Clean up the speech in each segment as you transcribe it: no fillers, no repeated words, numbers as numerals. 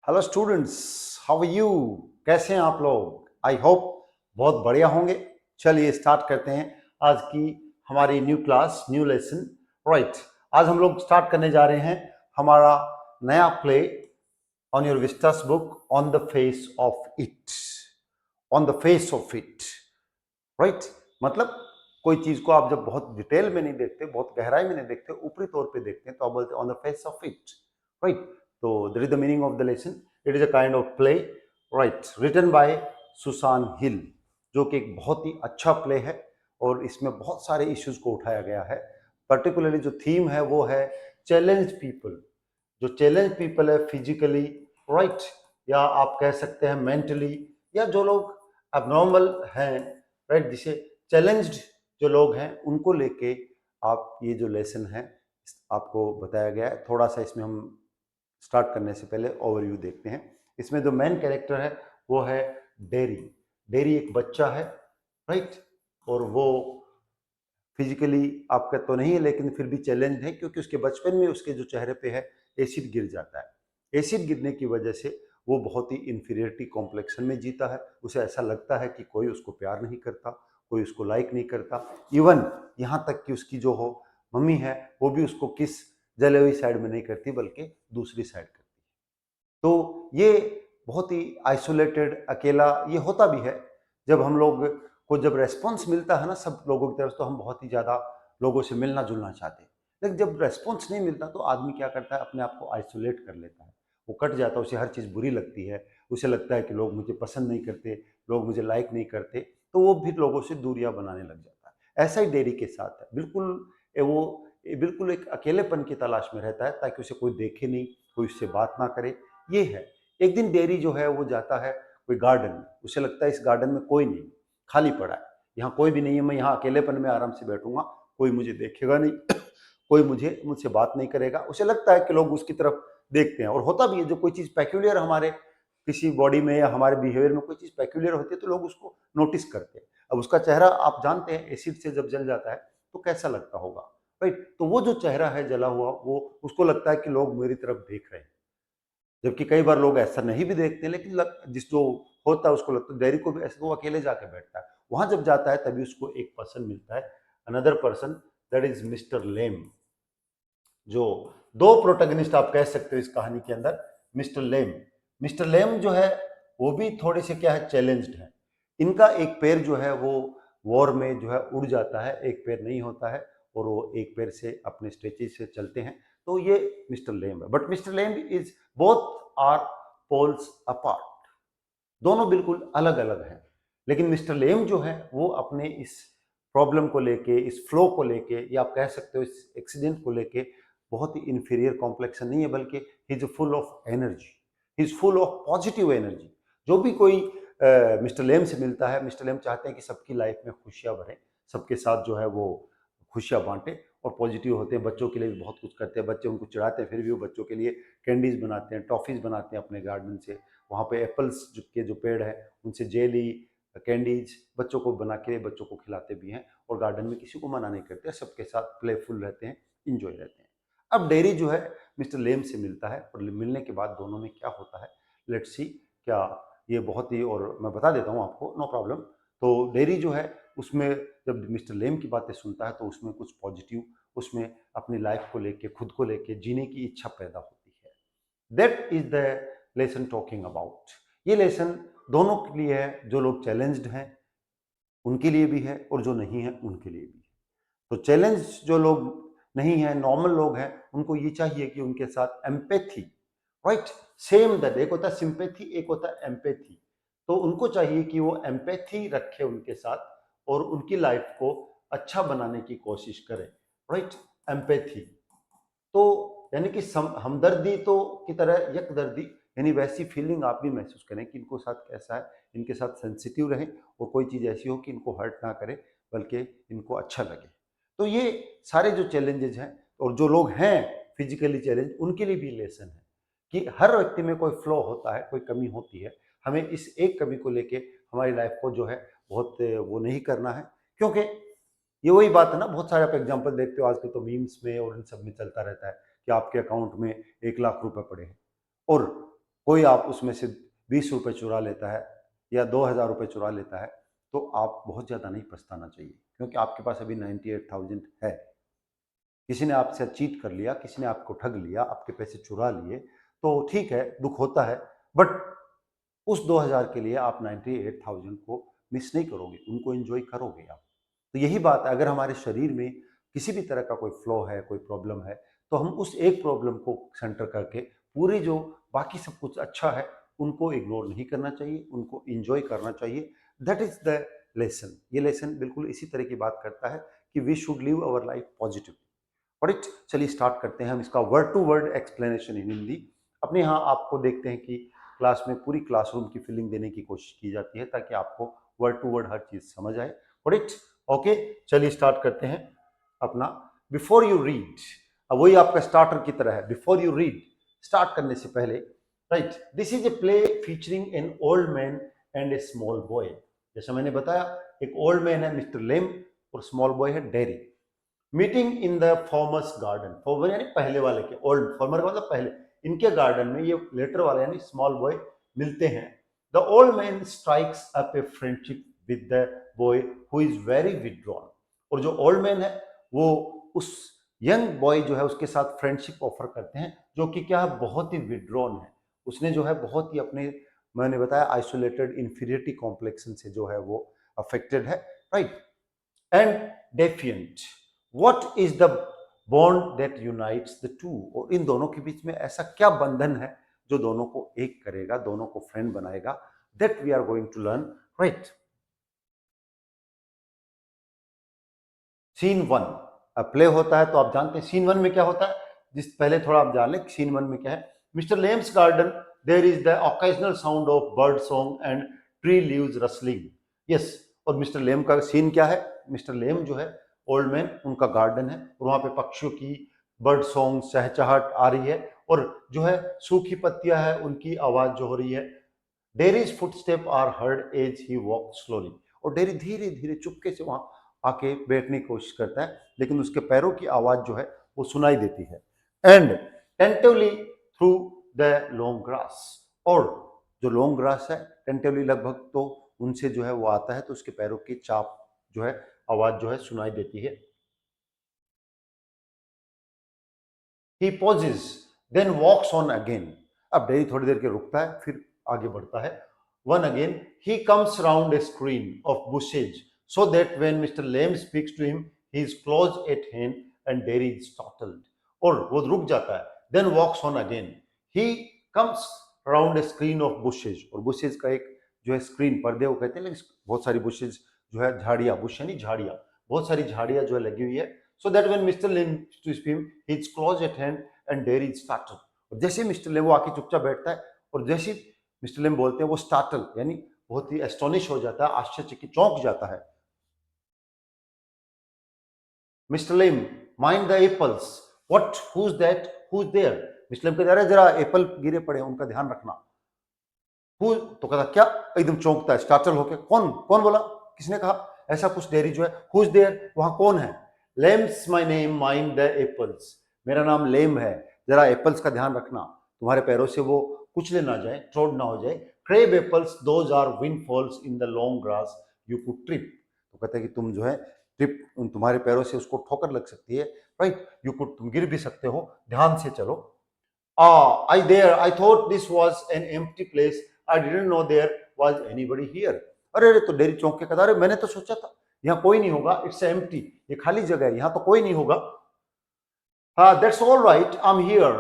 Hello students, how are you? कैसे हैं आप लोग? आई होप बहुत बढ़िया होंगे। चलिए स्टार्ट करते हैं आज की हमारी new class, new lesson. Right, आज हम लोग स्टार्ट करने जा रहे हैं हमारा नया play on your Vistas book, on the face of it. On the face of it, right. मतलब कोई चीज को आप जब बहुत डिटेल में नहीं देखते, बहुत गहराई में नहीं देखते, ऊपरी तौर पे देखते हैं तो आप बोलते हैं on the face of it, right. तो that is the meaning of the lesson. It is a kind of play, right, written by Susan Hill, जो कि एक बहुत ही अच्छा प्ले है और इसमें बहुत सारे इश्यूज को उठाया गया है। पर्टिकुलरली जो थीम है वो है चैलेंज पीपल। जो चैलेंज पीपल है फिजिकली, राइट, या आप कह सकते हैं मेंटली, या जो लोग अबनॉर्मल हैं, राइट, जिसे चैलेंज्ड जो लोग हैं उनको लेके आप ये जो लेसन है आपको बताया गया है। थोड़ा सा इसमें हम स्टार्ट करने से पहले ओवरव्यू देखते हैं। इसमें जो मेन कैरेक्टर है वो है डेरी। डेरी एक बच्चा है, राइट, और वो फिजिकली आपका तो नहीं है लेकिन फिर भी चैलेंज है, क्योंकि उसके बचपन में उसके जो चेहरे पे है एसिड गिर जाता है। एसिड गिरने की वजह से वो बहुत ही इंफीरियरिटी कॉम्प्लेक्शन में जीता है। उसे ऐसा लगता है कि कोई उसको प्यार नहीं करता, कोई उसको लाइक नहीं करता। इवन यहाँ तक कि उसकी जो हो मम्मी है वो भी उसको किस जले हुई साइड में नहीं करती बल्कि दूसरी साइड करती है। तो ये बहुत ही आइसोलेटेड, अकेला ये होता भी है। जब हम लोग को जब रेस्पॉन्स मिलता है ना सब लोगों की तरफ, तो हम बहुत ही ज़्यादा लोगों से मिलना जुलना चाहते हैं। लेकिन जब रेस्पॉन्स नहीं मिलता तो आदमी क्या करता है, अपने आप को आइसोलेट कर लेता है, वो कट जाता है, उसे हर चीज़ बुरी लगती है। उसे लगता है कि लोग मुझे पसंद नहीं करते, लोग मुझे लाइक नहीं करते, तो वो भी लोगों से दूरियां बनाने लग जाता है। ऐसा ही डेरी के साथ है, बिल्कुल। वो बिल्कुल एक अकेलेपन की तलाश में रहता है ताकि उसे कोई देखे नहीं, कोई उससे बात ना करे। ये है। एक दिन डेरी जो है वो जाता है कोई गार्डन में। उसे लगता है इस गार्डन में कोई नहीं, खाली पड़ा है, यहाँ कोई भी नहीं है, मैं यहाँ अकेलेपन में आराम से बैठूंगा, कोई मुझे देखेगा नहीं, कोई मुझसे बात नहीं करेगा। उसे लगता है कि लोग उसकी तरफ देखते हैं, और होता भी है। जो कोई चीज़ पेक्यूलियर हमारे किसी बॉडी में या हमारे बिहेवियर में कोई चीज़ पेक्यूलियर होती है तो लोग उसको नोटिस करते हैं। अब उसका चेहरा आप जानते हैं एसिड से जब जल जाता है तो कैसा लगता होगा, राइट। तो वो जो चेहरा है जला हुआ, वो उसको लगता है कि लोग मेरी तरफ देख रहे हैं, जबकि कई बार लोग ऐसा नहीं भी देखते, लेकिन जिस जो होता है उसको लगता है। डेरी को भी ऐसा, तो वो अकेले जाके बैठता है। वहां जब जाता है तभी उसको एक पर्सन मिलता है, another person, that is Mr Lamb. जो दो प्रोटैगनिस्ट आप कह सकते हो इस कहानी के अंदर। मिस्टर लेम जो है वो भी थोड़े से क्या है, चैलेंज्ड है। इनका एक पैर जो है वो वॉर में जो है उड़ जाता है, एक पैर नहीं होता है, और वो एक पैर से अपने स्टेचेज से चलते हैं। तो ये मिस्टर लेम है। But mister Lamb is both are poles apart, दोनों बिल्कुल अलग अलग हैं। लेकिन मिस्टर लेम जो है वो अपने इस प्रॉब्लम को लेके, इस फ्लो को लेके, या आप कह सकते हो इस एक्सीडेंट को लेके बहुत ही इंफीरियर कॉम्प्लेक्शन नहीं है, बल्कि he is full of energy, he is full of positive energy. जो भी कोई मिस्टर लेम से मिलता है, मिस्टर लेम चाहते हैं कि सबकी लाइफ में खुशियां भरें, सबके साथ जो है वो खुशियां बांटे, और पॉजिटिव होते हैं। बच्चों के लिए भी बहुत कुछ करते हैं, बच्चे उनको चिढ़ाते हैं फिर भी वो बच्चों के लिए कैंडीज बनाते हैं, टॉफीज बनाते हैं अपने गार्डन से। वहाँ पे एप्पल्स के जो पेड़ है उनसे जेली, कैंडीज बच्चों को बना के बच्चों को खिलाते भी हैं, और गार्डन में किसी को मना नहीं करते, सबके साथ प्लेफुल रहते हैं, इंजॉय रहते हैं। अब डेरी जो है मिस्टर लेम से मिलता है, और मिलने के बाद दोनों में क्या होता है, लेट्स सी। क्या ये बहुत ही, और मैं बता देता हूँ आपको, नो प्रॉब्लम। तो डेरी जो है उसमें जब मिस्टर लेम की बातें सुनता है तो उसमें कुछ पॉजिटिव, उसमें अपनी लाइफ को लेके, खुद को लेके जीने की इच्छा पैदा होती है। That is the lesson talking about. ये लेसन दोनों के लिए है, जो लोग चैलेंज्ड हैं उनके लिए भी है, और जो नहीं है उनके लिए भी है। तो चैलेंज जो लोग नहीं है, नॉर्मल लोग हैं, उनको ये चाहिए कि उनके साथ एम्पैथी, राइट, सेम दैट, एक होता है सिंपैथी, एक होता है एम्पैथी। तो उनको चाहिए कि वो एम्पैथी रखे उनके साथ, और उनकी लाइफ को अच्छा बनाने की कोशिश करें, राइट। एम्पैथी तो यानी कि हमदर्दी तो की तरह यकदर्दी, यानी वैसी फीलिंग आप भी महसूस करें कि इनको साथ कैसा है, इनके साथ सेंसिटिव रहें, और कोई चीज़ ऐसी हो कि इनको हर्ट ना करे बल्कि इनको अच्छा लगे। तो ये सारे जो चैलेंजेस हैं, और जो लोग हैं फिजिकली चैलेंज, उनके लिए भी लेसन है कि हर व्यक्ति में कोई फ्लॉ होता है, कोई कमी होती है। हमें इस एक कमी को लेके हमारी लाइफ को जो है बहुत वो नहीं करना है, क्योंकि ये वही बात है ना। बहुत सारे आप एग्जांपल देखते हो आजकल तो मीम्स में और इन सब में चलता रहता है कि आपके अकाउंट में 1 लाख रुपए पड़े हैं, और कोई आप उसमें से 20 रुपये चुरा लेता है या 2000 रुपये चुरा लेता है, तो आप बहुत ज़्यादा नहीं पछताना चाहिए, क्योंकि आपके पास अभी 98,000 है। किसी ने आपसे चीट कर लिया, किसी ने आपको ठग लिया, आपके पैसे चुरा लिए, तो ठीक है, दुख होता है, बट उस 2000 के लिए आप 98,000 को मिस नहीं करोगे, उनको एंजॉय करोगे आप। तो यही बात है, अगर हमारे शरीर में किसी भी तरह का कोई फ्लॉ है, कोई प्रॉब्लम है, तो हम उस एक प्रॉब्लम को सेंटर करके पूरे जो बाकी सब कुछ अच्छा है उनको इग्नोर नहीं करना चाहिए, उनको एंजॉय करना चाहिए। That is the lesson. ये लेसन बिल्कुल इसी तरह की बात करता है कि we should live our life positive. Right, चलिए स्टार्ट करते हैं हम इसका word to word explanation in Hindi. अपने यहाँ आपको देखते हैं कि क्लास में पूरी क्लासरूम की फीलिंग देने की कोशिश की जाती है ताकि आपको वर्ड टू वर्ड हर चीज समझ आए। राइट, ओके, चलिए स्टार्ट करते हैं अपना। बिफोर यू रीड, अब वही आपका स्टार्टर की तरह है। बिफोर यू रीड, स्टार्ट करने से पहले, right, this is a play featuring an old man and A small boy. जैसा मैंने बताया, एक ओल्ड मैन है मिस्टर लेम और स्मॉल बॉय है dairy. Meeting in the formers garden, farmer यानी पहले वाले के, ओल्ड फॉर्मर का मतलब पहले, इनके गार्डन में ये लेटर वाले यानी स्मॉल बॉय मिलते हैं। The old man strikes up a friendship with the boy who is very withdrawn. और जो ओल्ड मैन है वो उस यंग बॉय जो है उसके साथ फ्रेंडशिप ऑफर करते हैं, जो कि क्या है, बहुत ही विथड्रॉन है। उसने जो है बहुत ही अपने, मैंने बताया, आइसोलेटेड इंफीरियरिटी कॉम्प्लेक्सन से जो है वो अफेक्टेड है। Right, and defiant, what is the bond that unites the two. और इन दोनों के बीच में ऐसा क्या बंधन है जो दोनों को एक करेगा, दोनों को फ्रेंड बनाएगा, that we are going to learn. Right, scene one, अब प्ले होता है तो आप जानते हैं सीन वन में क्या होता है। जिस पहले थोड़ा आप जान लें सीन वन में क्या है। Mister Lamb's garden, there is the occasional sound of bird song and tree leaves rustling. Yes, और मिस्टर लेम का सीन क्या है, मिस्टर लेम जो है ओल्ड मैन, उनका गार्डन है और वहां पे पक्षियों की बर्ड सॉन्ग चहचहाट आ रही है और जो है सूखी पत्तियां है उनकी आवाज जो हो रही है। Derry's footstep are heard as he walk slowly. और डेरी धीरे धीरे चुपके से वहां आके बैठने की कोशिश करता है, लेकिन उसके पैरों की आवाज जो है वो सुनाई देती है। And tentatively through the long grass, और जो लॉन्ग ग्रास है टेंटिवली लगभग तो उनसे जो है वो आता है, तो उसके पैरों की चाप जो है, आवाज जो है सुनाई देती है। He pauses then walks on again. अब डेरी थोड़ी देर के रुकता है फिर आगे बढ़ता है। One again he comes round a screen of bushes so that when mister Lamb speaks to him he is close at hand and Derry is startled. और वो रुक जाता है, then walks on again. He comes round a screen of bushes, और bushes का एक जो है स्क्रीन, पर्दे वो कहते हैं, लेकिन बहुत सारी बुशेज जो है, झाड़ियां, बुश यानी झाड़ियां, बहुत सारी झाड़ियां जो है लगी हुई है। So that when Mr. Lim to him, he's close at hand and there is startled. और जैसे मिस्टर लेम वो आके चुपचाप बैठता है और जैसे मिस्टर लेम बोलते हैं वो स्टार्टल यानी बहुत ही एस्टोनिश हो जाता है, आश्चर्यचकित, चौंक जाता है। Mister Lamb, mind the apples, what, who's that, who's there. Mister लेम कहते हैं, जरा एप्पल गिरे पड़े हैं उनका ध्यान रखना। हु, तो कहता क्या, एकदम चौंकता है, स्टार्टल होकर, कौन कौन बोला, किसने कहा, ऐसा कुछ। डेरी जो है, हुज देयर, वहां कौन है। Limbs my name, mind the apples, मेरा नाम लेम है, जरा एप्पल्स का ध्यान रखना, तुम्हारे पैरों से वो कुचले ना जाए, ट्रोड ना हो जाए। Crab apples, those are windfalls in the long grass, you could trip. तो कहते हैं कि तुम जो है ट्रिप, तुम्हारे पैरों से उसको ठोकर लग सकती है। राइट, यू कुड, तुम गिर भी सकते हो, ध्यान से चलो। I thought this was an empty place. I didn't know there was anybody here. अरे अरे, तो डेरी चौंक के कहता, अरे मैंने तो सोचा था यहाँ कोई नहीं होगा, इट्स एम्प्टी, ये खाली जगह है, यहाँ तो कोई नहीं होगा। हाँ, that's all right, I am here,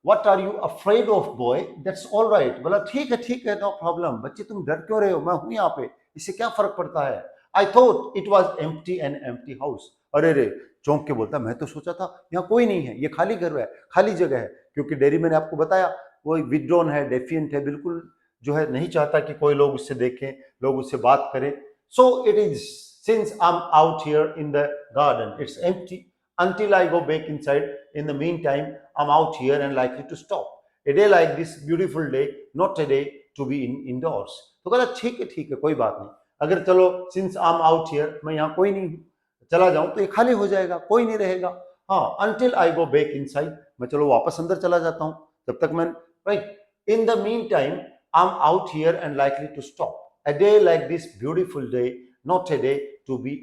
what are you afraid of boy, that's all right. बोला ठीक है, नो प्रॉब्लम, बच्चे तुम डर क्यों रहे हो, मैं हूं यहाँ पे, इससे क्या फर्क पड़ता है। I thought it was empty, an empty house. अरे रे, चौंक के बोलता, मैं तो सोचा था यहाँ कोई नहीं है, ये खाली घर है, खाली जगह है। क्योंकि डेरी, मैंने आपको बताया, वो विथड्रॉन है, डेफिएंट है, बिल्कुल जो है नहीं चाहता कि कोई लोग उससे देखें, लोग उससे बात करें। So it is, since I am out here in the garden, it's empty until I go back inside. In the meantime, I'm out here and likely to stop. A day like this, beautiful day, not a day to be indoors. तो कहता ठीक है, कोई बात नहीं, अगर चलो since I'm out here, मैं यहाँ कोई नहीं हूँ, चला जाऊं तो ये खाली हो जाएगा, कोई नहीं रहेगा। हाँ, until I go back inside, मैं चलो वापस अंदर चला जाता हूँ, जब तक मैं, right. In the meantime, I'm out here and likely to stop. A day like this beautiful day, not a day to be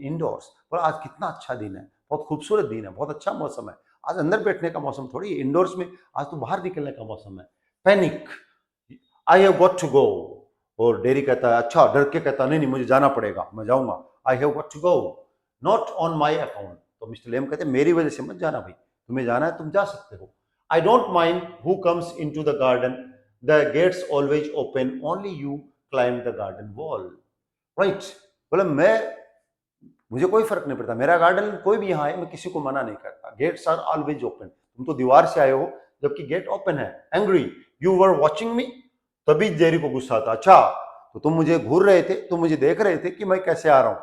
indoors. पर आज कितना अच्छा दिन है, बहुत खूबसूरत दिन है, बहुत अच्छा मौसम है. आज अंदर बैठने का मौसम थोड़ी है, इंडोर्स में आज तो बाहर निकलने का मौसम है. Panic, I have got to go. और डेरी कहता है, अच्छा डर के कहता नहीं नहीं मुझे जाना पड़ेगा, मैं जाऊंगा. I have got to go, not on my account. तो मिस्टर लेम कहते मेरी वजह से मत जाना भाई, तुम्हें जाना है तुम जा सकते हो. I don't mind who comes into the garden, the gates always open, only you climb the garden wall. Right, बोले मैं, मुझे कोई फर्क नहीं पड़ता, मेरा गार्डन कोई भी यहाँ है, मैं किसी को मना नहीं करता. Gates are always open. तुम तो दीवार से आए हो जबकि गेट ओपन है. Angry, you were watching me. तभी जेरी को गुस्सा आता, अच्छा तो तुम मुझे घूर रहे थे, तुम मुझे देख रहे थे कि मैं कैसे आ रहा हूं.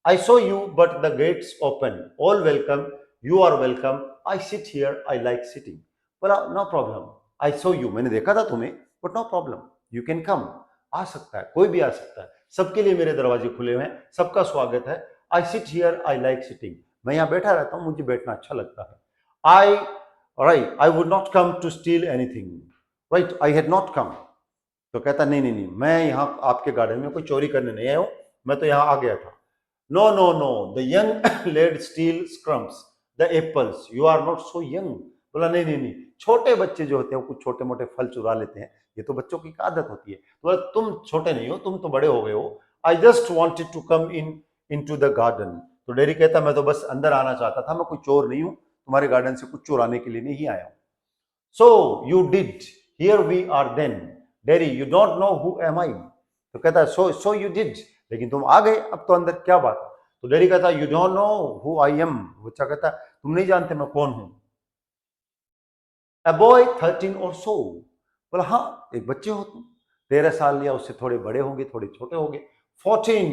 I saw you but the gate's open, all welcome, you are welcome, I sit here, I like sitting. बोला no problem, I saw you, मैंने देखा था तुम्हें, but no problem, you can come. आ सकता है, कोई भी आ सकता है, सबके लिए मेरे दरवाजे खुले हुए हैं, सबका स्वागत है. आई sit here, I like sitting, मैं यहाँ बैठा रहता हूँ, मुझे बैठना अच्छा लगता है. I right, I would not come to steal anything. Right, I had not come. तो कहता नहीं नहीं नहीं, मैं यहाँ आपके गार्डन में कोई चोरी करने नहीं आया हूँ, मैं तो यहाँ आ गया था. No no no, the young lad still scrumps the apples, you are not so young. बोला नहीं नहीं नहीं, छोटे बच्चे जो होते हैं वो कुछ छोटे मोटे फल चुरा लेते हैं, ये तो बच्चों की आदत होती है. बोला तुम छोटे नहीं हो, तुम तो बड़े हो गए हो. I just wanted to come into the garden. तो डेरी कहता मैं तो बस अंदर आना चाहता था, मैं कोई चोर नहीं हूँ, तुम्हारे गार्डन से कुछ चुराने के लिए नहीं आया हूँ. So you did, here we are then. Derry, you don't know who am I. तो कहता है सो यू डिड, लेकिन तुम आ गए, अब तो अंदर क्या बात है. तो डेरी कहता है you don't know who I am. बच्चा कहता है तुम नहीं जानते मैं कौन हूं. अ बॉय 13 और सो. बोला हाँ, एक बच्चे हो तुम, 13 साल या उससे थोड़े बड़े होंगे, थोड़े छोटे होंगे. 14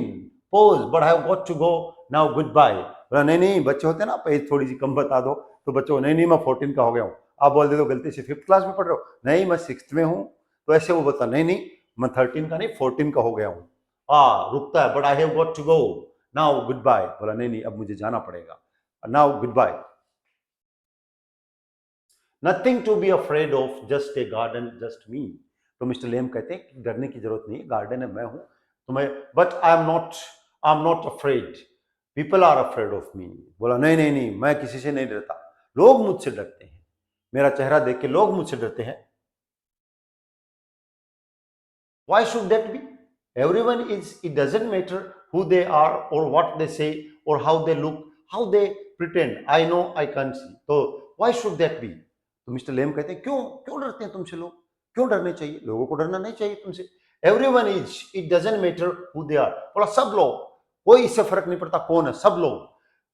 pose, but I have got to go now, goodbye. बोला नहीं नहीं, बच्चे होते ना, पेज थोड़ी सी कम बता दो तो बच्चों, नहीं नहीं मैं 14 का हो गया हूँ. आप बोल दे दो गलती से 5th क्लास में पढ़ रहे हो, नहीं मैं 6th में हूँ, तो ऐसे वो बता नहीं नहीं मैं 13 का नहीं 14 का हो गया हूँ. रुकता है, but I have got to go now, goodbye. बोला नहीं नहीं अब मुझे जाना पड़ेगा, now goodbye. Nothing to be afraid of, just a garden, just me. तो मिस्टर लेम कहते हैं डरने की जरूरत नहीं है, गार्डन है, मैं हूं, तो मैं, but I am not afraid, people are afraid of me. बोला नहीं नहीं नहीं, मैं किसी से नहीं डरता, लोग मुझसे डरते हैं, मेरा चेहरा देख के लोग मुझसे डरते हैं. Why should that be? Everyone is, it doesn't matter who they are or what they say or how they look, how they pretend. I know I can't see. So why should that be? तो mister लेम कहते हैं क्यों क्यों डरते हैं तुमसे लोग, क्यों डरने चाहिए, लोगों को डरना नहीं चाहिए तुमसे. Everyone is, it doesn't matter who they are. बोला सब लोग, कोई इससे फर्क नहीं पड़ता कौन है, सब लोग.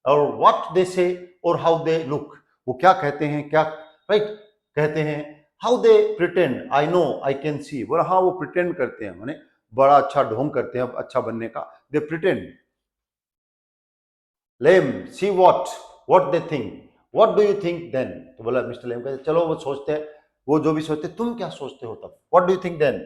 और व्हाट दे से और हाउ दे लुक, वो क्या कहते हैं, क्या राइट कहते हैं. How they pretend, I know I can see. बोला हाँ वो प्रिटेंड करते हैं, माने बड़ा अच्छा ढोंग करते हैं अच्छा बनने का, they pretend. Lamb, see what they think, what do you think then. तो बोला मिस्टर लेम कहते चलो वो सोचते हैं, वो जो भी सोचते, तुम क्या सोचते हो तब, what do you think then.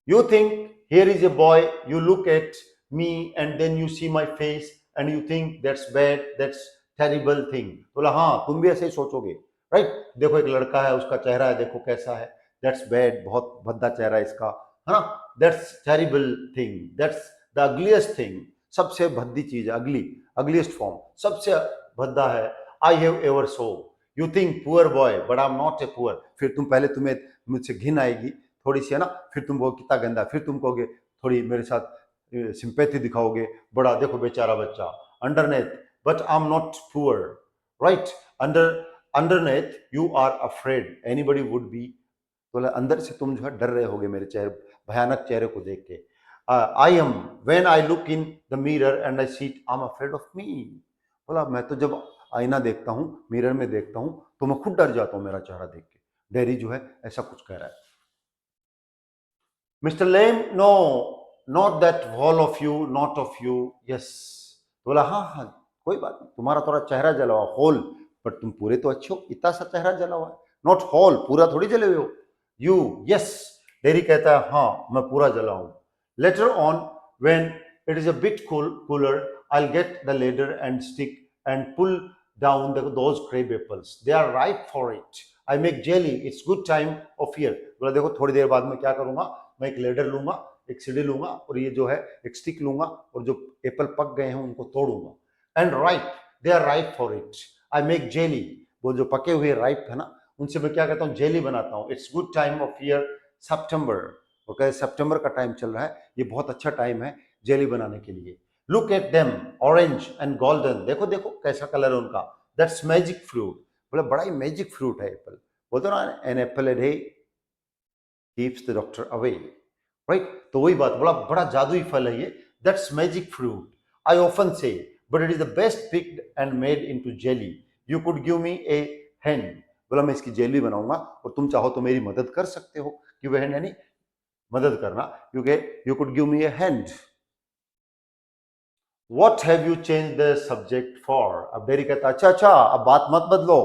You think here is a boy, you look at me and then you see my face and you think that's bad, that's terrible thing. बोला हाँ तुम भी ऐसे ही सोचोगे, राइट. देखो एक लड़का है, उसका चेहरा है, देखो कैसा है, दैट्स बैड, बहुत भद्दा चेहरा है इसका, है ना. That's terrible thing, that's the ugliest thing, सबसे भद्दी चीज है, अगलीस्ट फॉर्म, सबसे भद्दा है. I have ever so. You think poor boy, but I am not a poor. फिर तुम पहले तुम्हें मुझसे घिन आएगी थोड़ी सी, है ना, फिर तुम वो कितना गंदा, फिर तुम कहोगे थोड़ी मेरे साथ सिंपैथी दिखाओगे, बड़ा देखो बेचारा बच्चा. Underneath, but I am not poor, right. Underneath you are afraid, anybody would be. तो अंदर से तुम जो है डर रहे होगे मेरे चेहरे, भयानक चेहरे को देख के. I am, when I look in the mirror and I see I am afraid of me. बोला मैं तो जब आईना देखता हूँ, मिरर में देखता हूँ, तो मैं खुद डर जाता हूँ मेरा चेहरा देख के. डेरी जो है ऐसा कुछ कह रहा है. Mr. Lame, no, not that all of you, not of you, yes. तो बोला हाँ हाँ कोई बात नहीं, तुम्हारा थोड़ा चेहरा जला हुआ होल, पर तुम पूरे तो अच्छे हो, इतना सा चेहरा जला हुआ है, नॉट होल, पूरा थोड़ी जले हुए हो. You, yes. डेरी कहता है हाँ मैं पूरा जला हूं. Later on when it is a bit cooler, I will get the ladder and stick and pull down those crab apples. They are ripe for it. I make jelly, it's good time of year. बोला देखो थोड़ी देर बाद में क्या करूंगा, मैं एक ladder लूंगा, एक सीढ़ी लूंगा और ये जो है एक स्टिक लूंगा और जो एप्पल पक गए हैं उनको तोड़ूंगा। And right, they are ripe for it, I make jelly. वो जो पके हुए राइप है ना, उनसे मैं क्या कहता हूँ, जेली बनाता हूँ। It's good time of year September, वो कहते सितंबर का टाइम चल रहा है, ये बहुत अच्छा टाइम है जेली बनाने के लिए। Look at them orange and golden, देखो देखो कैसा कलर है उनका। दैट्स मैजिक फ्रूट, बोले बड़ा ही मैजिक फ्रूट है एप्पल। बोलते ना, an apple a day keeps the doctor away, right. तो वही बात, बड़ा बड़ा जादुई फल है ये। That's magic fruit, I often say, but it is the best picked and made into jelly, you could give me a hand. बोला मैं इसकी जेली बनाऊंगा और तुम चाहो तो मेरी मदद कर सकते हो। कि वह हैंड यानी मदद करना, क्योंकि you could give me a hand. What have you changed the subject for? अब डेरी कहता अच्छा अच्छा अब बात मत बदलो,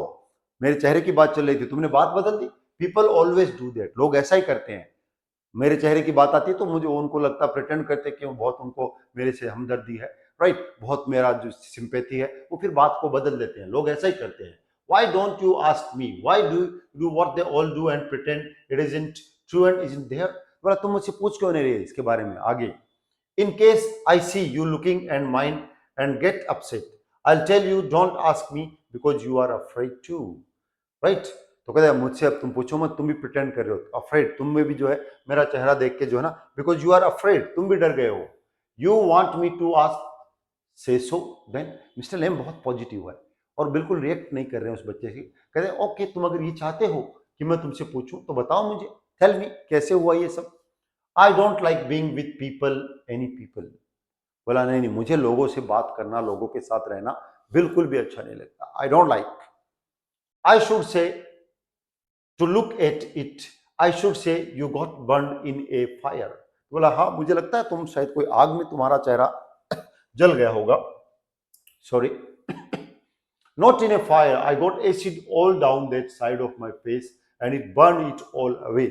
मेरे चेहरे की बात चल रही थी, तुमने बात बदल दी। पीपल ऑलवेज डू दैट, लोग ऐसा ही करते हैं। मेरे चेहरे की बात आती है तो मुझे उनको लगता, प्रिटेंड करते कि बहुत उनको मेरे से हमदर्दी है, राइट, बहुत मेरा जो सिंपैथी है, वो फिर बात को बदल देते हैं। लोग ऐसा ही करते हैं। Why don't you ask me? Why do what they all do and pretend it isn't true and isn't there? बोला तुम मुझसे पूछ क्यों नहीं रहे इसके बारे में आगे। In case I see you looking and mind and get upset, I'll tell you don't ask me because you are afraid too, right? तो कहते हैं मुझसे अब तुम पूछो मत, तुम भी प्रिटेंड कर रहे हो, अफ्रेड, तुम में भी जो है मेरा चेहरा देख के जो है ना, बिकॉज यू आर अफ्रेड, तुम भी डर गए हो। You want me to ask, say so then. Mister लेम बहुत पॉजिटिव है और बिल्कुल रिएक्ट नहीं कर रहे हैं उस बच्चे से। कहते हैं ओके, तुम अगर ये चाहते हो कि मैं तुमसे पूछूं तो बताओ मुझे, टेल मी कैसे हुआ ये सब। आई don't like being with people, any people. बोला नहीं नहीं, मुझे लोगों से बात करना, लोगों के साथ रहना बिल्कुल भी अच्छा नहीं लगता। I don't like, I should say to look at it, I should say you got burn in a fire. बोला हाँ मुझे लगता है तुम शायद कोई आग में तुम्हारा चेहरा जल गया होगा। Sorry, not in a fire, I got acid all down that side of my face and it burned it all away.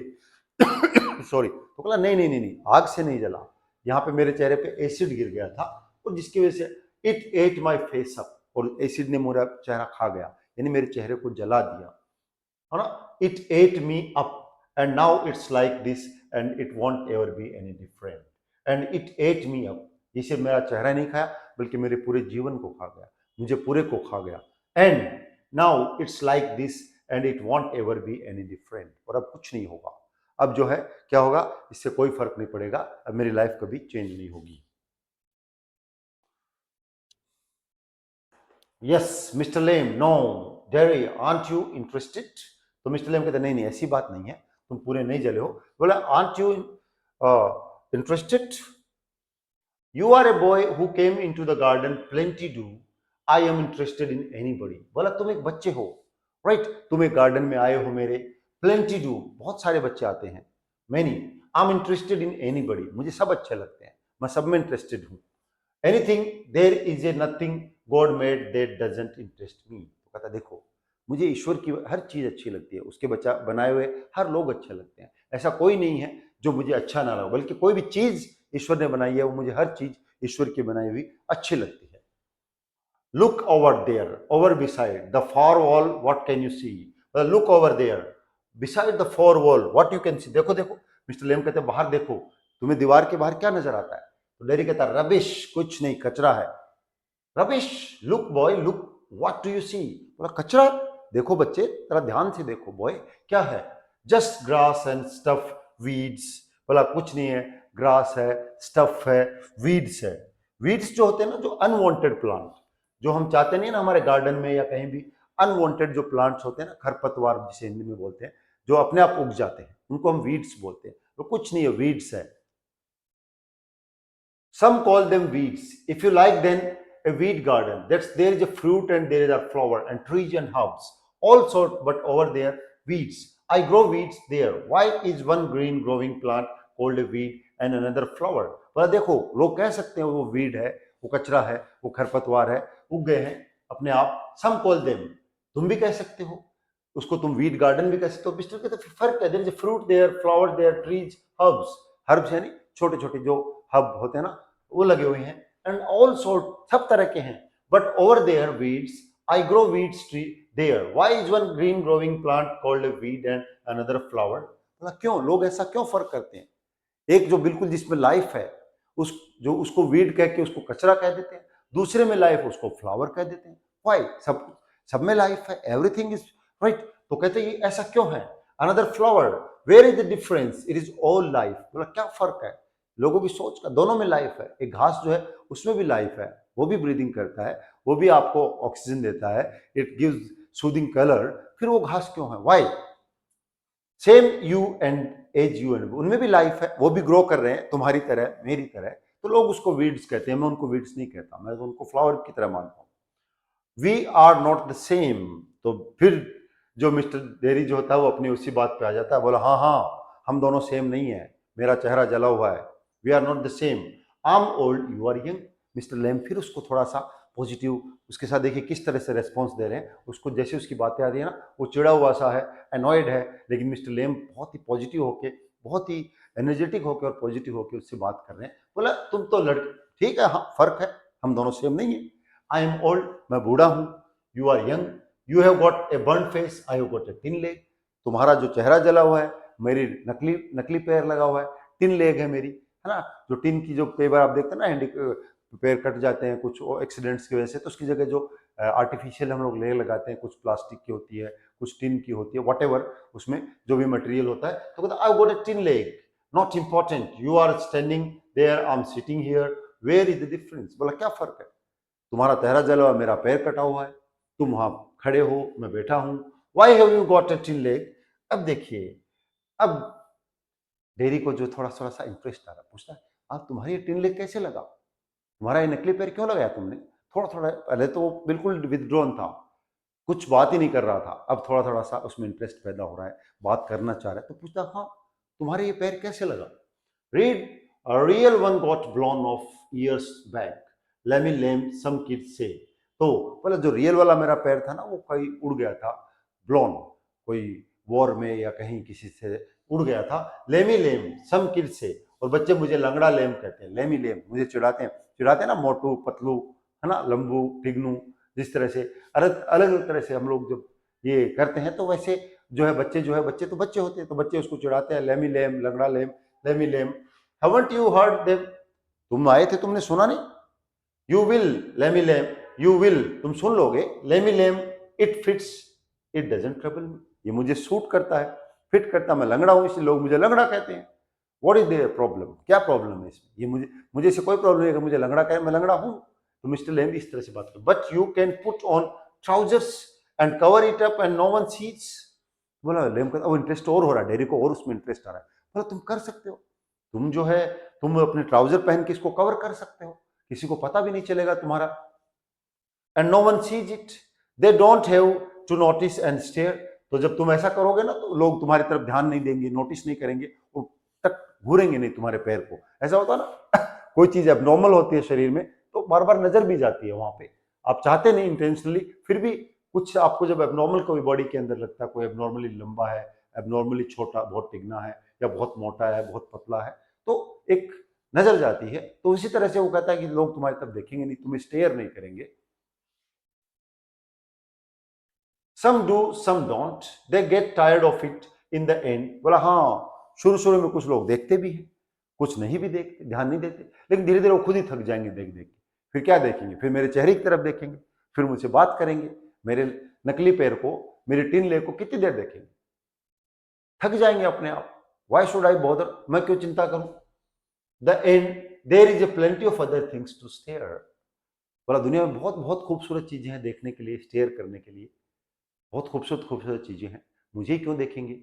Sorry, तो बोला नहीं नहीं नहीं नहीं, आग से नहीं जला, यहाँ पे मेरे चेहरे पे एसिड गिर गया था और जिसकी वजह से it at my face up, और एसिड ने मेरा चेहरा खा गया, यानी मेरे चेहरे को जला दिया, है ना। It at me up and now it's like this and it won't ever be any different. And it at me up, इसे मेरा चेहरा नहीं खाया बल्कि मेरे पूरे जीवन को खा गया, मुझे पूरे को खा गया। And now it's like this and it won't ever be any different, और अब कुछ नहीं होगा, अब जो है क्या होगा, इससे कोई फर्क नहीं पड़ेगा, अब मेरी लाइफ कभी चेंज नहीं होगी। Yes mister Lamb, no Derry aren't you interested. तो मिस्टर लेम कहते नहीं नहीं ऐसी बात नहीं है, तुम पूरे नहीं जले हो। बोला aren't you interested, you are a boy who came into the garden plenty do, I am interested in anybody. बोला तुम एक बच्चे हो, राइट, तुम एक गार्डन में आए हो मेरे, प्लेंटी डू बहुत सारे बच्चे आते हैं, many, I am interested in anybody, मुझे सब अच्छे लगते हैं, मैं सब में इंटरेस्टेड हूँ। Anything there is a nothing God made that doesn't interest me. तो कहता देखो मुझे ईश्वर की हर चीज अच्छी लगती है, उसके बच्चा बनाए हुए हर लोग अच्छे लगते हैं, ऐसा कोई नहीं है जो मुझे अच्छा ना लगे, बल्कि कोई भी चीज ईश्वर ने बनाई है वो मुझे हर चीज ईश्वर की बनाई हुई अच्छी लगती है। Look over there, over beside the far wall what can you see, look over there beside the far wall what you can see, देखो देखो। मिस्टर लेम कहते हैं बाहर देखो, तुम्हें दीवार के बाहर क्या नजर आता है। तो डेरी कहता है रबिश, कुछ नहीं, कचरा है। Rubbish, look boy look, what do you see. बोला कचरा, देखो बच्चे जरा ध्यान से देखो बॉय, क्या है। Just grass and stuff weeds. बोला कुछ नहीं है, ग्रास है, स्टफ है, वीड्स है। वीड्स जो होते हैं ना, जो अनवांटेड प्लांट, जो हम चाहते नहीं ना हमारे गार्डन में या कहीं भी, अनवांटेड जो प्लांट्स होते हैं ना, खरपतवार जिसे हिंदी में बोलते हैं, जो अपने आप उग जाते हैं, उनको हम वीड्स बोलते हैं। तो कुछ नहीं है, वीड्स है। Some call them weeds. If you like, then a weed garden. That's there is a fruit and there is a flower and trees and herbs, all sort. But over there, weeds. I grow weeds there. Why is one green growing plant called a weed and another flower? बोला देखो लोग कह सकते हैं वो weed है, वो कचरा है, वो खरपतवार है, उग गए हैं अपने आप। Some call them. तुम भी कह सकते हो उसको, तुम वीड गार्डन भी कह सकते हो। मिस्टर कहते फर्क है, there is a fruit there, flower there, trees, herbs. Herbs यानी छोटे छोटे जो हब होते हैं ना, वो लगे हुए हैं। एंड ऑल सॉर्ट, सब तरह के हैं। But over there weeds I grow weeds tree there. Why is one green growing plant called a weed and another flower? मतलब क्यों लोग ऐसा क्यों फर्क करते हैं? एक जो बिल्कुल जिसमें लाइफ है उस जो उसको वीड कह के उसको कचरा कह देते हैं, दूसरे में लाइफ उसको फ्लावर कह देते हैं। वाई? सब में लाइफ है, एवरीथिंग इज राइट। तो कहते हैं ये ऐसा क्यों है? Another flower, where is the difference? It is all life. बोला क्या फर्क है लोगों की सोच का? दोनों में लाइफ है। एक घास जो है उसमें भी लाइफ है, वो भी ब्रीदिंग करता है, वो भी आपको ऑक्सीजन देता है, इट गिव्स सूदिंग कलर। फिर वो घास क्यों है? Why? Same you and as you and, उनमें भी लाइफ है, वो भी ग्रो कर रहे हैं तुम्हारी तरह मेरी तरह। तो लोग उसको वीड्स कहते हैं, मैं उनको वीड्स नहीं कहता, मैं तो उनको फ्लावर की तरह मानता हूँ। We are not the same. तो फिर जो मिस्टर डेरी जो होता है वो अपनी उसी बात पे आ जाता है, बोला हाँ हाँ हम दोनों सेम नहीं है, मेरा चेहरा जला हुआ है। We are not the same. I am old, you are young. Mister Lamb फिर उसको थोड़ा सा पॉजिटिव उसके साथ देखिए किस तरह से रेस्पॉन्स दे रहे हैं उसको। जैसे उसकी बातें आ रही है ना, वो चिड़ा हुआ सा है, अनॉयड है, लेकिन मिस्टर लेम बहुत ही पॉजिटिव होके, बहुत ही एनर्जेटिक होकर और पॉजिटिव होकर उससे बात कर रहे हैं। बोला तुम तो लड़के, ठीक है हाँ फर्क है, हम दोनों सेम नहीं है। आई एम ओल्ड, मैं बूढ़ा हूं। You are young, you have got a burn face, I have got a tin leg. तुम्हारा जो चेहरा जला हुआ है, मेरी नकली नकली पैर लगा हुआ है, टिन लेग है मेरी, है ना। जो टिन की जो कई बार आप देखते हैं ना हैंडी पैर कट जाते हैं कुछ एक्सीडेंट्स की वजह से, तो उसकी जगह जो आर्टिफिशियल हम लोग लेग लगाते हैं, कुछ प्लास्टिक की होती है, कुछ टिन की होती है, वट उसमें जो भी मटेरियल होता है। तो कहता I got a tin leg, not important, you are standing there, I am sitting here, where is the difference? बोला क्या फर्क है? तुम्हारा चेहरा जला हुआ, मेरा पैर कटा हुआ है, तुम वहां खड़े हो, मैं बैठा हूं। Why have you got a tin leg? अब देखिए, अब डेरी को जो थोड़ा थोड़ा सा इंटरेस्ट आ रहा, पूछता है आप तुम्हारी ये टिन लेग कैसे लगा? तुम्हारा ये नकली पैर क्यों लगाया तुमने? थोड़ा थोड़ा, पहले तो बिल्कुल विदड्रॉन था, कुछ बात ही नहीं कर रहा था, अब थोड़ा थोड़ा सा उसमें इंटरेस्ट पैदा हो रहा है, बात करना चाह रहा है। तो पूछता हाँ तुम्हारे ये पैर कैसे लगा? Read, a real one got blown off years back, let me lame some kids say। तो बोला जो रियल वाला मेरा पैर था ना वो कहीं उड़ गया था, ब्लॉन, कोई वॉर में या कहीं किसी से उड़ गया था। लेमी लेम सम किड्स से, और बच्चे मुझे लंगड़ा लेम कहते हैं, लेमी लेम मुझे चिढ़ाते हैं ना, मोटू पतलू, है ना, लंबू टिगनू, जिस तरह से अलग अलग तरह से हम लोग जब ये करते हैं, तो वैसे जो है बच्चे तो बच्चे होते हैं, तो बच्चे उसको चिढ़ाते हैं, लेमी लेम, लंगड़ा Lamb, Lamey Lamb. Haven't you heard them? तुम आए थे, तुमने सुना नहीं? You will, let me lame, you will, तुम सुन लोगे, let me lame, it fits, it doesn't trouble me, ये मुझे सूट करता है, फिट करता, मैं लंगड़ा हूं इसलिए लोग मुझे लंगड़ा कहते हैं। What is their problem? क्या प्रॉब्लम है इसमें? ये मुझे से कोई प्रॉब्लम नहीं है कि मुझे लंगड़ा कहे, मैं लंगड़ा हूं। तो मिस्टर लेम इस तरह से बात कर, but you can put on trousers and cover it up and no one sees. बोला लेम कहता, वो इंटरेस्ट और हो रहा है, डेरी को और उसमें इंटरेस्ट आ रहा है। बोला तुम कर सकते हो, तुम जो है तुम अपने ट्राउजर पहन के इसको कवर कर सकते हो, किसी को पता भी नहीं चलेगा तुम्हारा। And no one sees it, they don't have to notice and stare. तो जब तुम ऐसा करोगे ना तो लोग तुम्हारी तरफ ध्यान नहीं देंगे, नोटिस नहीं करेंगे, वो तक घूरेंगे नहीं तुम्हारे पैर को। ऐसा होता ना कोई चीज एबनॉर्मल होती है शरीर में तो बार बार नजर भी जाती है वहां पे, आप चाहते नहीं इंटेंशनली, फिर भी कुछ आपको जब एबनॉर्मल कोई बॉडी के अंदर लगता है, कोई एबनॉर्मली लंबा है, एबनॉर्मली छोटा बहुत टिकना है, या बहुत मोटा है बहुत पतला है, तो एक नजर जाती है। तो उसी तरह से वो कहता है कि लोग तुम्हारी तरफ देखेंगे नहीं, तुम्हें स्टेयर नहीं करेंगे। Some do some don't, they get tired of it in the end. बोला हाँ शुरू शुरू में कुछ लोग देखते भी हैं, कुछ नहीं भी देखते, ध्यान नहीं देते, लेकिन धीरे धीरे वो खुद ही थक जाएंगे देख देख के। फिर क्या देखेंगे? फिर मेरे चेहरे की तरफ देखेंगे, फिर मुझसे बात करेंगे, मेरे नकली पैर को, मेरी टिन ले को कितनी देर देखेंगे? थक जाएंगे अपने आप। वाई शुड आई बॉदर, मैं क्यों चिंता करूं? The and there is a plenty of other things to stare. बोला दुनिया में बहुत बहुत खूबसूरत चीजें हैं देखने के लिए, स्टेयर करने के लिए, बहुत खूबसूरत खूबसूरत चीजें हैं, मुझे क्यों देखेंगे?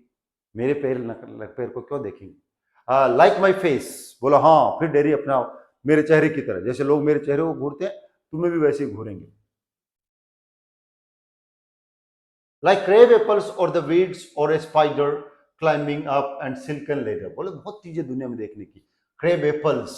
मेरे पैर को क्यों देखेंगे? Like my face. बोला हाँ, फिर डेरी अपना मेरे चेहरे की तरह, जैसे लोग मेरे चेहरे को घूरते हैं तुम्हें भी वैसे ही घूरेंगे। लाइक क्रेव एपल्स और द वीड्स और a spider climbing up and silken ladder. बोले बहुत चीजें दुनिया में देखने की। क्रेव एपल्स,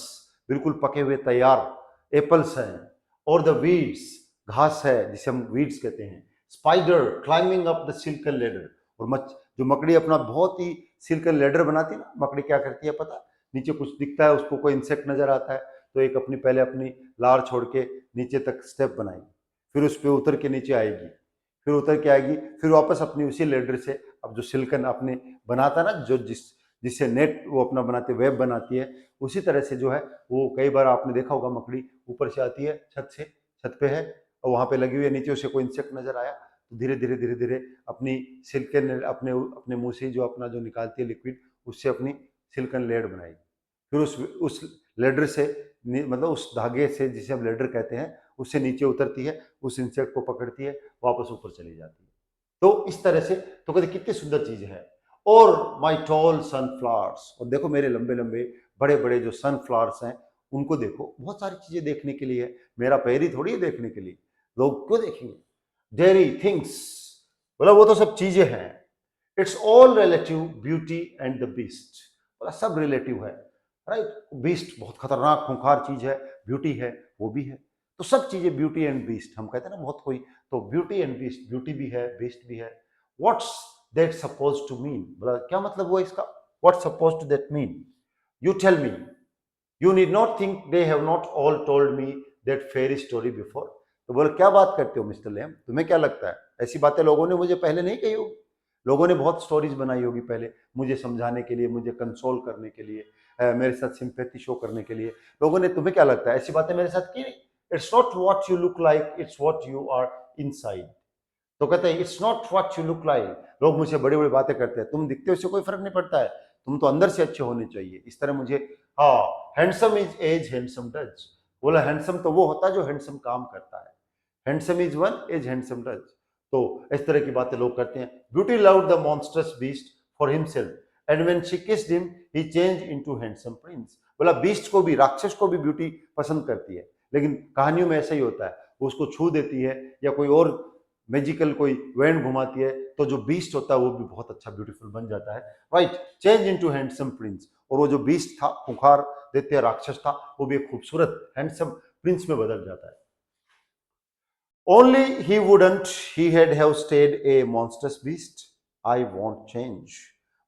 बिल्कुल पके हुए तैयार एपल्स हैं, और द वीड्स, घास है जिसे हम वीड्स कहते हैं। Spider climbing up the silken ladder, और जो मकड़ी अपना बहुत ही सिल्कन लेडर बनाती है ना, मकड़ी क्या करती है पता? नीचे कुछ दिखता है उसको, कोई इंसेक्ट नजर आता है तो एक अपनी पहले अपनी लार छोड़ के नीचे तक स्टेप बनाएगी, फिर उस पर उतर के नीचे आएगी, फिर उतर के आएगी, फिर वापस अपनी उसी लेडर से, अब जो सिल्कन अपने बनाता है ना, जो जिससे नेट वो अपना बनाती है, वेब बनाती है, उसी तरह से जो है वो कई बार आपने देखा होगा मकड़ी ऊपर से आती है छत से, छत पे है और वहाँ पे लगी हुई है, नीचे उसे कोई इंसेक्ट नजर आया तो धीरे धीरे धीरे धीरे अपनी सिल्कन अपने अपने मुंह से जो अपना जो निकालती है लिक्विड, उससे अपनी सिल्कन लेड बनाएगी। फिर उस लेडर से मतलब उस धागे से जिसे हम लेडर कहते हैं उससे नीचे उतरती है, उस इंसेक्ट को पकड़ती है, वापस ऊपर चली जाती है। तो इस तरह से तो कहते कितनी सुंदर चीज है। और माई टॉल सनफ्लावर्स, और देखो मेरे लंबे लंबे बड़े बड़े जो सनफ्लावर्स हैं उनको देखो, बहुत सारी चीजें देखने के लिए है, मेरा पैर ही थोड़ी है देखने के लिए, लोग क्यों देखेंगे। डेयरी थिंग्स, बोला वो तो सब चीजें हैं। It's all relative beauty and the beast, बोला सब रिलेटिव है, राइट। बीस्ट बहुत खतरनाक खूंखार चीज है, ब्यूटी है वो भी है, तो सब चीजें ब्यूटी एंड बीस्ट हम कहते हैं ना बहुत कोई, तो ब्यूटी एंड बीस्ट, ब्यूटी भी है बीस्ट भी है। What's that suppose to mean, बोला क्या मतलब वो इसका, what suppose to that mean, you tell me, you need not think they have not all told me that fairy story before. तो बोले क्या बात करते हो मिस्टर लैम, तुम्हें क्या लगता है ऐसी बातें लोगों ने मुझे पहले नहीं कही होगी, लोगों ने बहुत स्टोरीज बनाई होगी पहले मुझे समझाने के लिए, मुझे कंसोल करने के लिए, मेरे साथ सिंपैथी शो करने के लिए लोगों ने, तुम्हें क्या लगता है ऐसी बातें मेरे साथ की नहीं। It's not what you look like, it's what you are inside. तो कहते हैं it's not what you look like, लोग मुझे बड़ी बड़ी बातें करते हैं, तुम दिखते हो इससे कोई फर्क नहीं पड़ता है, तुम तो अंदर से अच्छे होने चाहिए, इस तरह मुझे। हाँ, handsome is as handsome does, बोला हैंडसम तो वो होता है जो हैंडसम काम करता है, handsome is one as handsome does. तो इस तरह की बातें लोग करते हैं। Beauty loved the monstrous beast for himself and when she kissed him he change into handsome prince, बोला बीस्ट को भी, राक्षस को भी ब्यूटी पसंद करती है, लेकिन कहानियों में ऐसा ही होता है, वो उसको छू देती है या कोई और मैजिकल कोई वैंड घुमाती है तो जो बीस्ट होता है वो भी बहुत अच्छा ब्यूटीफुल बन जाता है, right. Change into handsome Prince, और वो जो बीस्ट था, खुंखार दैत्य राक्षस था, वो भी एक खूबसूरत हैंडसम प्रिंस में बदल जाता है। Only he wouldn't, he had have stayed a monstrous beast. I won't change.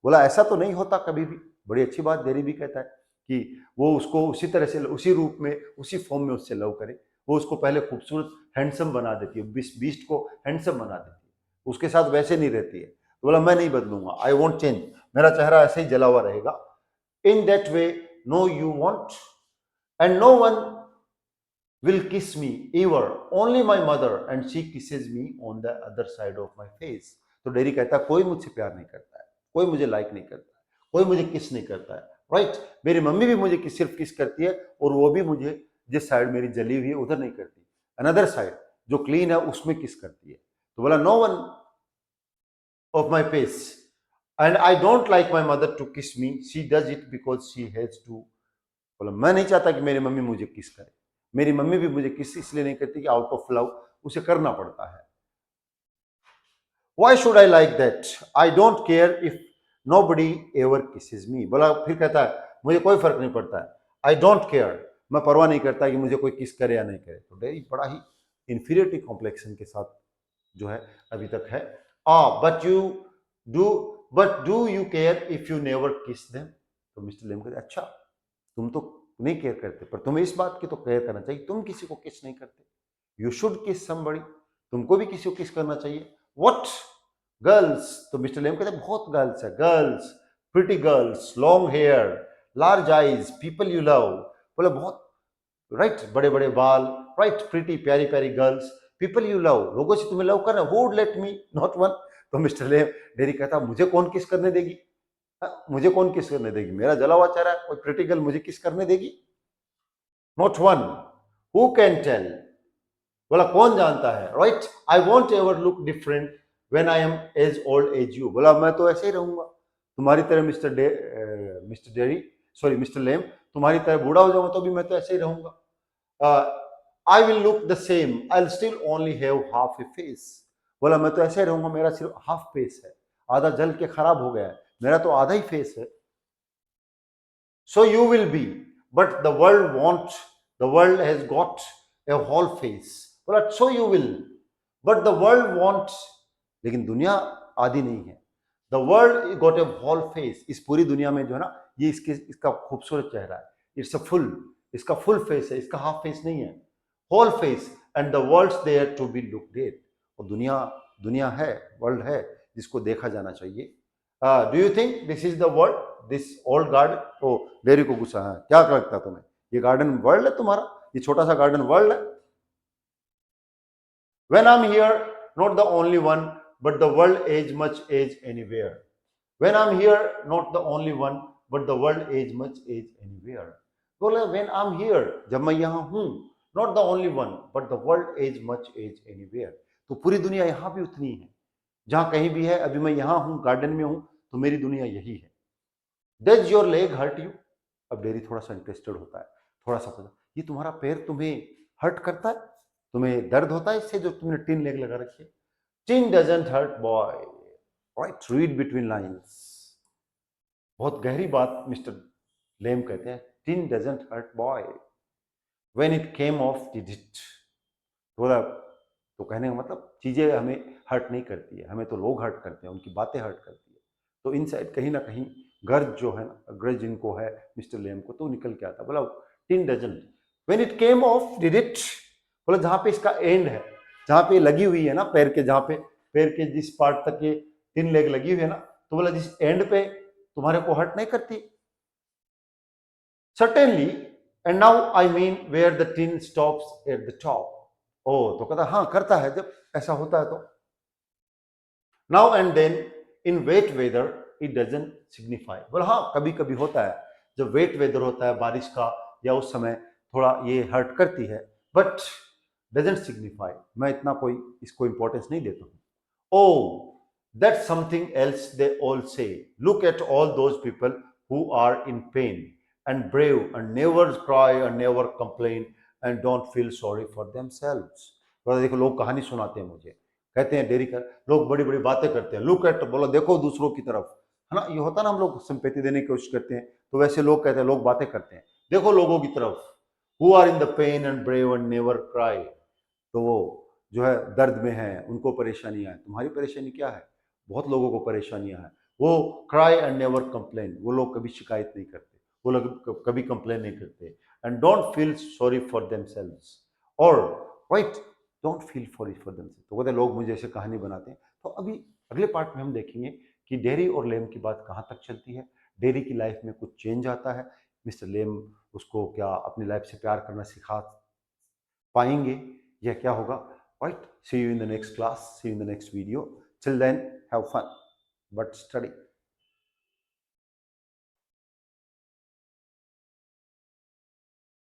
बोला ऐसा तो नहीं होता कभी भी, बड़ी अच्छी बात देरी भी कहता है कि वो उसको उसी तरह से, उसी रूप में, उसी फॉर्म में उससे लव करे, वो उसको पहले खूबसूरत हैंडसम बना देती है, बीस्ट को हैंडसम बना देती है, उसके साथ वैसे नहीं रहती है। तो बोला मैं नहीं बदलूंगा, आई वॉन्ट चेंज, मेरा चेहरा ऐसे ही जला हुआ रहेगा। In that way no you won't and no one will kiss me ever, only my mother and she kisses me on the other side of my face। तो डेरी कहता है कोई मुझसे प्यार नहीं करता है, कोई मुझे लाइक नहीं करता है, कोई मुझे किस नहीं करता है, राइट। मेरी मम्मी भी मुझे सिर्फ किस करती है और वो भी मुझे जिस साइड मेरी जली हुई है उधर नहीं करती, अनदर साइड जो क्लीन है उसमें किस करती है। तो बोला no one of my face and I don't like my mother to kiss me, she does it because she has to. बोला मैं नहीं चाहता कि मेरी मम्मी मुझे किस करे, मेरी मम्मी भी मुझे किस इसलिए नहीं करती कि आउट ऑफ लव उसे करना पड़ता है। Why should I like that? I don't care if nobody ever kisses me। बोला फिर कहता है मुझे कोई फर्क नहीं पड़ता है, आई डोंट केयर, मैं परवाह नहीं करता कि मुझे कोई किस करे या नहीं करे। तो डेरी बड़ा ही इंफीरियरिटी कॉम्प्लेक्सन के साथ जो है अभी तक है। But you do but do you care if you never किस देम। तो मिस्टर लेम कहते अच्छा तुम तो नहीं केयर करते, पर तुम्हें इस बात की तो केयर करना चाहिए, तुम किसी को किस नहीं करते। यू शुड किस समबडी, तुमको भी किसी को किस करना चाहिए। व्हाट गर्ल्स, तो मिस्टर लेम कहते बहुत गर्ल्स है, girls, pretty girls, long hair, large eyes, people you love, बोले बहुत, राइट, बड़े बड़े बाल, राइट, प्रिटी प्यारी प्यारी गर्ल्स, पीपल यू लव, लोगों से तुम्हें लव करना, would let me not one. तो मिस्टर लेम डेरी कहता मुझे कौन किस करने देगी, मुझे कौन किस करने देगी, मेरा जला हुआ चेहरा, कोई प्रिटी गर्ल मुझे किस करने देगी, not one, who can tell, बोला कौन जानता है, right. I won't ever look different when I am as old as you, बोला मैं तो ऐसे ही रहूंगा तुम्हारी तरह mister Derry, sorry mister Lamb, तुम्हारी तरह बूढ़ा हो जाऊंगा तो भी मैं तो ऐसे ही रहूंगा। I will look the same, I will still only have half A face, बोला मैं तो ऐसे ही रहूंगा, मेरा सिर्फ हाफ फेस है, आधा जल के खराब हो गया है, मेरा तो आधा ही फेस है। So you will be but the world want, the world has got a whole face, बोला so you will but the world want, लेकिन दुनिया आधी नहीं है, the world got a whole face, इस पूरी दुनिया में जो है ना ये इसका खूबसूरत चेहरा है, इट्स अ फुल, इसका फुल फेस है, इसका हाफ फेस नहीं है, whole face and the world's there to be looked at, और दुनिया दुनिया है, वर्ल्ड है जिसको देखा जाना चाहिए. Do you think this is the world, this old garden? Oh, Derry को गुस्सा है, क्या लगता है तुम्हें ये गार्डन वर्ल्ड है तुम्हारा, ये छोटा सा गार्डन वर्ल्ड है? When I'm here, not the only one, but the world age much age anywhere. When I'm here, not the only one, but the world age much age anywhere. बोला when I'm here, जब मैं यहाँ हूँ, not the only one, but the world age much age anywhere. तो पूरी दुनिया यहाँ भी उतनी है, जहाँ कहीं भी है. अभी मैं यहाँ हूँ, गार्डन में हूँ, तो मेरी दुनिया यही है. Does your leg hurt you? अब डेरी थोड़ा सा इंटरेस्टेड होता है, थोड़ा सा पूछा, ये तुम्हारा पैर तुम्हें हर्ट करता है, तुम्हें दर्द होता है इससे जो तुमने टिन लेग लगा रखी है? Tin doesn't hurt boy, right, read between lines. बहुत गहरी बात मिस्टर लेम कहते हैं. Tin doesn't hurt boy when it came off did it. थोड़ा तो कहने का मतलब चीजें हमें हर्ट नहीं करती है, हमें तो लोग हर्ट करते हैं, उनकी बातें हर्ट करती है. तो इनसाइड कहीं ना कहीं गर्ज जो है ना, ग्रज जिनको है मिस्टर लेम को, तो निकल के आता. बोला tin doesn't when it came off did it. बोला जहाँ पे इसका एंड है, जहाँ पे लगी हुई है ना पैर के, जहाँ पे पैर के जिस पार्ट तक ये टिन लेग लगी हुई है ना, तो बोला जिस एंड पे तुम्हारे को हर्ट नहीं करती. Certainly and now I mean where the tin stops at the top. Oh, तो कहता हाँ करता है जब ऐसा होता है तो. Now and then in wet weather it doesn't signify. बोला हाँ कभी कभी होता है, जब वेट वेदर होता है बारिश का, या उस समय थोड़ा ये हर्ट करती है, बट डजंट सिग्निफाई, मैं इतना कोई इसको इंपॉर्टेंस नहीं देता हूँ. ओ, that's something else they all say. Look at all those people who are in pain and brave and never cry and never complain and don't feel sorry for themselves. तो देखो लोग कहानी सुनाते हैं मुझे, कहते हैं डेरी कर, लोग बड़ी बड़ी बातें करते हैं. लुक एट, बोला देखो दूसरों की तरफ, है ना, ये होता ना, हम लोग सिंपैथी देने की कोशिश करते हैं, तो वैसे लोग कहते हैं, लोग बातें करते हैं, देखो लोगों की तरफ. Who are in the pain and brave and never cry. तो वो जो है दर्द में है, उनको परेशानियां हैं. तुम्हारी परेशानी क्या है? बहुत लोगों को परेशानियां हैं. वो क्राई एंड नेवर कंप्लेन, वो लोग कभी शिकायत नहीं करते, वो लोग कभी कंप्लेन नहीं करते. And don't feel sorry for themselves, और right, don't feel sorry for themselves. तो कहते लोग मुझे ऐसे कहानी बनाते हैं. तो अभी अगले पार्ट में हम देखेंगे कि डेरी और लेम की बात कहाँ तक चलती है. डेरी की लाइफ में कुछ चेंज आता है, मिस्टर लेम उसको क्या अपनी लाइफ से प्यार करना सिखा पाएंगे, या क्या होगा? Right, see you in the next class, see you in the next video. Till then, have fun but study.